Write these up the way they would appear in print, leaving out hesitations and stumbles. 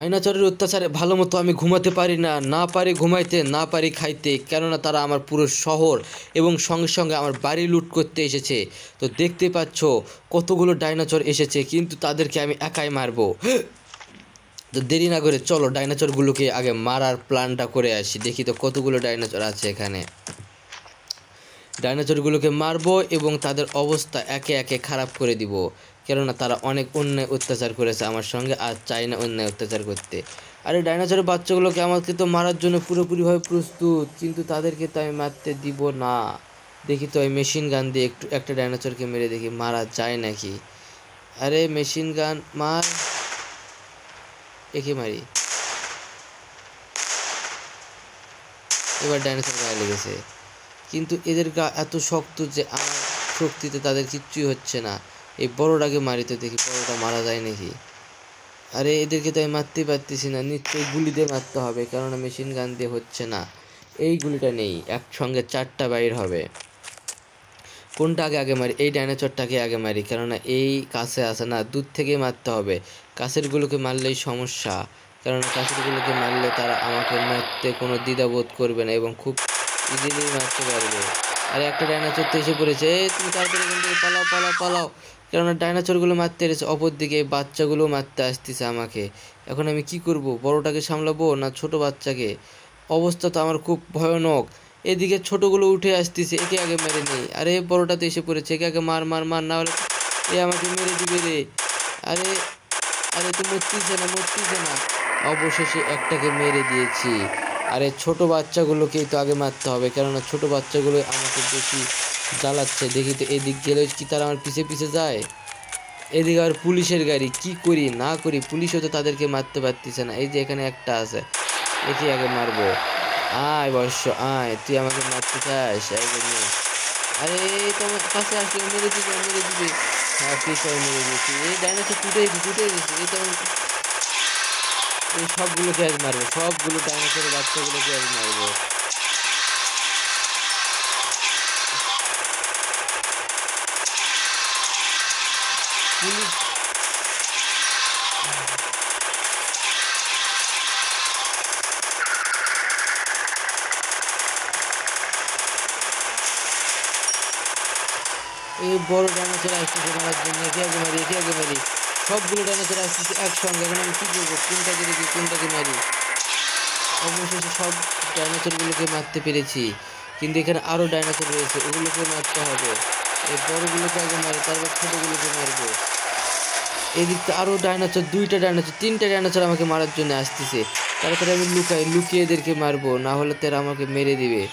ডাইনোসরের অত্যাচারে ভালো মতো আমি ঘুমাতে পারি না, না পারি ঘুমাইতে, না পারি খাইতে, কেননা তারা আমার পুরো শহর এবং সঙ্গে সঙ্গে আমার বাড়ি লুট করতে এসেছে। তো দেখতে পাচ্ছ কতগুলো ডাইনোসর এসেছে, কিন্তু তাদেরকে আমি একাই মারবো। তো দেরি না করে চলো ডাইনোসরগুলোকে আগে মারার প্ল্যানটা করে আসি। দেখি তো কতগুলো ডাইনোসর আছে এখানে। ডাইনোসরগুলোকে মারবো এবং তাদের অবস্থা একে একে খারাপ করে দিব, কেননা তারা অনেক অন্যায় অত্যাচার করেছে আমার সঙ্গে, আর চাই না অন্যায় অত্যাচার করতে। আরে ডাইনোসরের বাচ্চাগুলোকে আমাকে তো মারার জন্য পুরোপুরিভাবে প্রস্তুত, কিন্তু তাদেরকে তো আমি মারতে দিব না। দেখি তো এই মেশিন গান দিয়ে একটা ডাইনোসরকে মেরে দেখি মারা যায় নাকি। আরে মেশিন গান মার, একে মারি। এবার ডাইনোসর গায়ে লেগেছে, কিন্তু এদের গা এত শক্ত যে আমার শক্তিতে তাদের কিচ্ছুই হচ্ছে না। এই বড়টাকে মারি তো দেখি বড়টা মারা যায় নাকি। আরে এদেরকে তো আমি মারতেই পারতেছি না, নিশ্চয়ই গুলি দিয়ে মারতে হবে, কেননা মেশিন গান দিয়ে হচ্ছে না। এই গুলিটা নেই, একসঙ্গে 4টা বাইর হবে। কোনটা আগে আগে মারি? এই ডাইনোসরটাকে আগে মারি, কেননা এই কাছে আসে না, দূর থেকেই মারতে হবে। কাছেরগুলোকে মারলেই সমস্যা, কারণ কাছেরগুলোকে মারলে তারা আমাকে মারতে কোনো দ্বিধাবোধ করবে না এবং খুব ইজিলি মারতে পারবে। আরে একটা ডাইনোসর তো এসে পড়েছে, তুমি তাড়াতাড়ি এখান থেকে পালাও পালাও পালাও, কেননা ডাইনোসরগুলো মারতে এসেছে। অপরদিকে এই বাচ্চাগুলো মারতে আসতেছে আমাকে। এখন আমি কি করব? বড়টাকে সামলাবো না ছোট বাচ্চাকে? অবস্থা তো আমার খুব ভয়ানক। এদিকে ছোটগুলো উঠে আসতেছে, একে আগে মেরে নেই। আরে বড়টাতে এসে পড়েছে, একে আগে মার মার মার, না হলে এ আমাকে মেরে দিবে রে। আরে আরে তো মরতেছে না, মরতেছে না। অবশেষে একটাকে মেরে দিয়েছি। আরে ছোট বাচ্চাগুলোকেই তো আগে মারতে হবে, কেননা ছোট বাচ্চাগুলো আমাকে বেশি জ্বালাচ্ছে। দেখি তো এদিক গেলে কি তারা আমার পিছে পিছে যায়? এদিকে আর পুলিশের গাড়ি, কি করি না করি, পুলিশও তো তাদেরকে মারতে পারতেছে না। এই যে এখানে একটা আছে, একে আগে মারবো। আয় বর্ষ আয়, তুই আমাকে মারতে চাস এই জন্য? আরে তোমার কাছে আসলে মেরে দিবে, মেরে দিবে। হ্যাঁ পিছনে মেরে দিয়েছি, এই ডাইনোসর টুটে গেছে, টুটে গেছে। এই তো এই সবগুলোকে আজ মারবো, সবগুলো ডাইনোসরের বাচ্চাগুলোকে আজ মারবো। পুলিশ এই বড় ডাইনোসর আসতেছে মারার জন্য, একে আগে মারি, একে আগে মারি। সবগুলো ডাইনোসর আসতেছে একসঙ্গে, এখন আমি কি করবো? কোনটাকে দেখি, কোনটাকে মারি? অবশেষে সব ডাইনোসরগুলোকে মারতে পেরেছি, কিন্তু এখানে আরও ডাইনোসর রয়েছে, ওগুলোকে মারতে হবে। এই বড়গুলোকে আগে মারি, তারপর ছোটোগুলোকে মারবো। এদিকে আরও ডাইনোসর, 2টা ডাইনোসর, 3টা ডাইনোসর আমাকে মারার জন্য আসতেছে। তাড়াতাড়ি আমি লুকাই, লুকিয়ে এদেরকে মারবো, না হলে তারা আমাকে মেরে দিবে।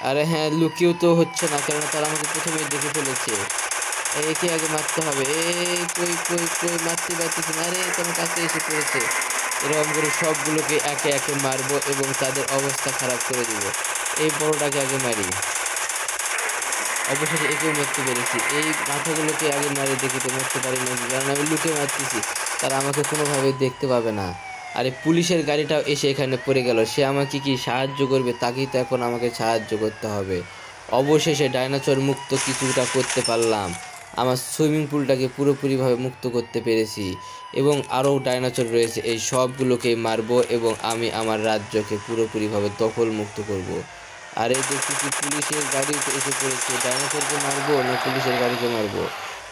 আরে হ্যাঁ, লুকিয়েও তো হচ্ছে না, কেননা তারা আমাকে প্রথমেই দেখে ফেলেছে। একে আগে মারতে হবে। কই কই কই, মারতে পারতেছি না। আরে তোমার কাছে এসে পড়েছে। এরকম করে সবগুলোকে একে একে মারবো এবং তাদের অবস্থা খারাপ করে দিব। এই বড়টাকে আগে মারি। অবশেষে একেও মারতে পেরেছি। এই মাথাগুলোকে আগে মারি, দেখি তো মরতে পারি নাকি, কারণ আমি লুকে মারতেছি, তারা আমাকে কোনোভাবেই দেখতে পাবে না। আরে পুলিশের গাড়িটাও এসে এখানে পড়ে গেল, সে আমাকে কি সাহায্য করবে? তাকেই তো এখন আমাকে সাহায্য করতে হবে। অবশেষে ডাইনোসর মুক্ত কিছুটা করতে পারলাম, আমার সুইমিং পুলটাকে পুরোপুরিভাবে মুক্ত করতে পেরেছি এবং আরও ডাইনোসর রয়েছে, এই সবগুলোকেই মারবো এবং আমি আমার রাজ্যকে পুরোপুরিভাবে দখল মুক্ত করব। আরে দেখতেছি পুলিশের গাড়ি এসে পড়েছে, ডাইনোসরকে মারবো না পুলিশের গাড়িকে মারবো?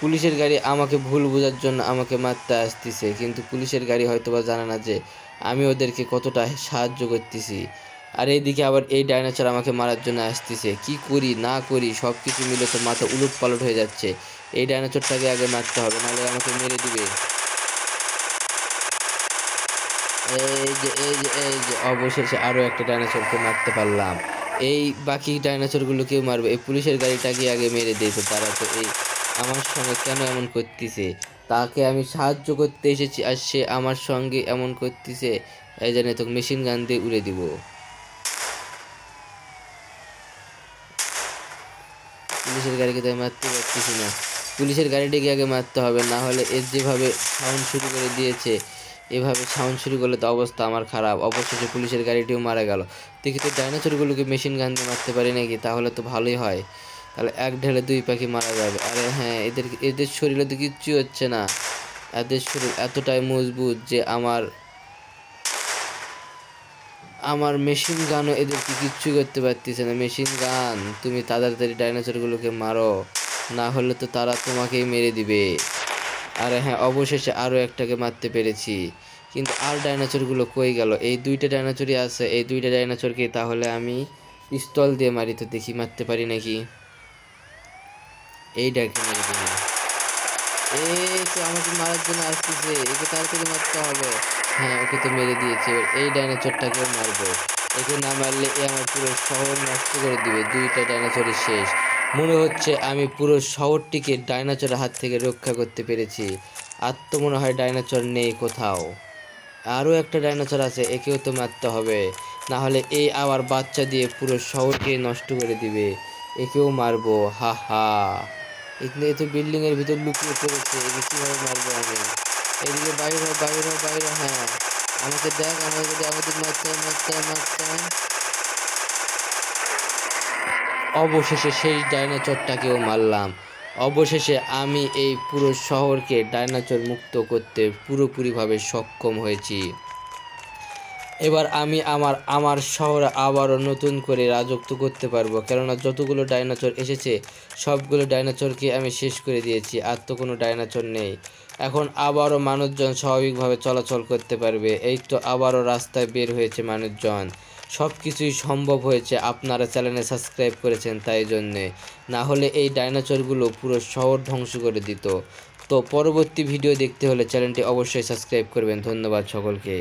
পুলিশের গাড়ি আমাকে ভুল বোঝার জন্য আমাকে মারতে আসতেছে, কিন্তু পুলিশের গাড়ি হয়তোবা জানে না যে আমি ওদেরকে কতটা সাহায্য করতেছি। আর এইদিকে আবার এই ডাইনোসর আমাকে মারার জন্য আসতেছে, কি করি না করি সব কিছু মিলে তো মাথা উলট পালট হয়ে যাচ্ছে। এই ডাইনোসরটাকে আগে মারতে হবে, নাহলে আমাকে মেরে দিবে। এই যে অবশেষে আরও একটা ডাইনোসরকে মারতে পারলাম। এই বাকি ডাইনোসরগুলোকেও মারবো, এই পুলিশের গাড়িটাকে আগে মেরে দিই। তো তারা তো এই আমার সঙ্গে কেন এমন করতেছে? তাকে আমি সাহায্য করতে এসেছি আর সে আমার সঙ্গে এমন করতেছে। এই জন্য তো মেশিন গান দিয়ে উড়ে দিব। পুলিশের গাড়িকে তো আমি মারতে পারতেছি না, পুলিশের গাড়িটাকে আগে মারতে হবে, না হলে এর যেভাবে সাউন্ড শুরু করে দিয়েছে, এভাবে সাউন্ড শুরু করলে তো অবস্থা আমার খারাপ। অবশেষে পুলিশের গাড়িটিও মারা গেল। দেখি তো ডাইনোসরগুলোকে মেশিন গান দিয়ে মারতে পারি নাকি, তাহলে তো ভালোই হয়, তাহলে এক ঢেলে 2 পাখি মারা যাবে। আরে হ্যাঁ, এদের শরীরে তো কিচ্ছু হচ্ছে না, এদের শরীর এতটাই মজবুত যে আমার আমার মেশিন গানও এদেরকে কিচ্ছু করতে পারতেছে না। মেশিন গান, তুমি তাড়াতাড়ি ডাইনোসরগুলোকে মারো, না হলে তো তারা তোমাকেই মেরে দিবে। আরে হ্যাঁ, অবশেষে আরও একটাকে মারতে পেরেছি, কিন্তু আর ডাইনোসরগুলো কই গেল? এই দুইটা ডাইনোসরই আছে, এই দুইটা ডাইনোসরকে তাহলে আমি পিস্তল দিয়ে মারি, তো দেখি মারতে পারি নাকি। এই ডাইকে মেরে দিবি। এই তো আমাকে মারার জন্য আসতেছে, একে তাড়াতাড়ি মারতে হবে। হ্যাঁ, ওকে তো মেরে দিয়েছে। এবার এই ডাইনোসরটাকেও মারবো। একে না মারলে এ আমার পুরো শহর নষ্ট করে দিবে। দুইটা ডাইনোসরই শেষ। মনে হচ্ছে আমি পুরো শহরটিকে ডাইনোসরের হাত থেকে রক্ষা করতে পেরেছি। আর তো মনে হয় ডাইনোসর নেই কোথাও। আরও একটা ডাইনোসর আছে, একেও তো মারতে হবে, না হলে এই আবার বাচ্চা দিয়ে পুরো শহরকে নষ্ট করে দিবে। একেও মারবো, হা হা। এখানে তো বিল্ডিং এর ভিতর লুকিয়ে পড়েছে, একে কিভাবে মারবো আমি? এদিকে বাইরে হ, বাইরে হ, বাইরে। হ্যাঁ, আমাকে দেখ, আমাদের মারতে মারতে মারতে। অবশেষে সেই ডাইনোসরটাকেও মারলাম। অবশেষে আমি এই পুরো শহরকে ডাইনোসর মুক্ত করতে পুরোপুরিভাবে সক্ষম হয়েছি। এবার আমি আমার শহরে আবারও নতুন করে রাজত্ব করতে পারবো, কেননা যতগুলো ডাইনোসর এসেছে সবগুলো ডাইনোসরকে আমি শেষ করে দিয়েছি। আর তো কোনো ডাইনোসর নেই। এখন আবারও মানুষজন স্বাভাবিকভাবে চলাচল করতে পারবে। এই তো আবারও রাস্তায় বের হয়েছে মানুষজন। সব কিছুই সম্ভব হয়েছে, আপনারা চ্যানেলে সাবস্ক্রাইব করেছেন তাই জন্যে, না হলে এই ডাইনোসরগুলো পুরো শহর ধ্বংস করে দিত। তো পরবর্তী ভিডিও দেখতে হলে চ্যানেলটি অবশ্যই সাবস্ক্রাইব করবেন। ধন্যবাদ সকলকে।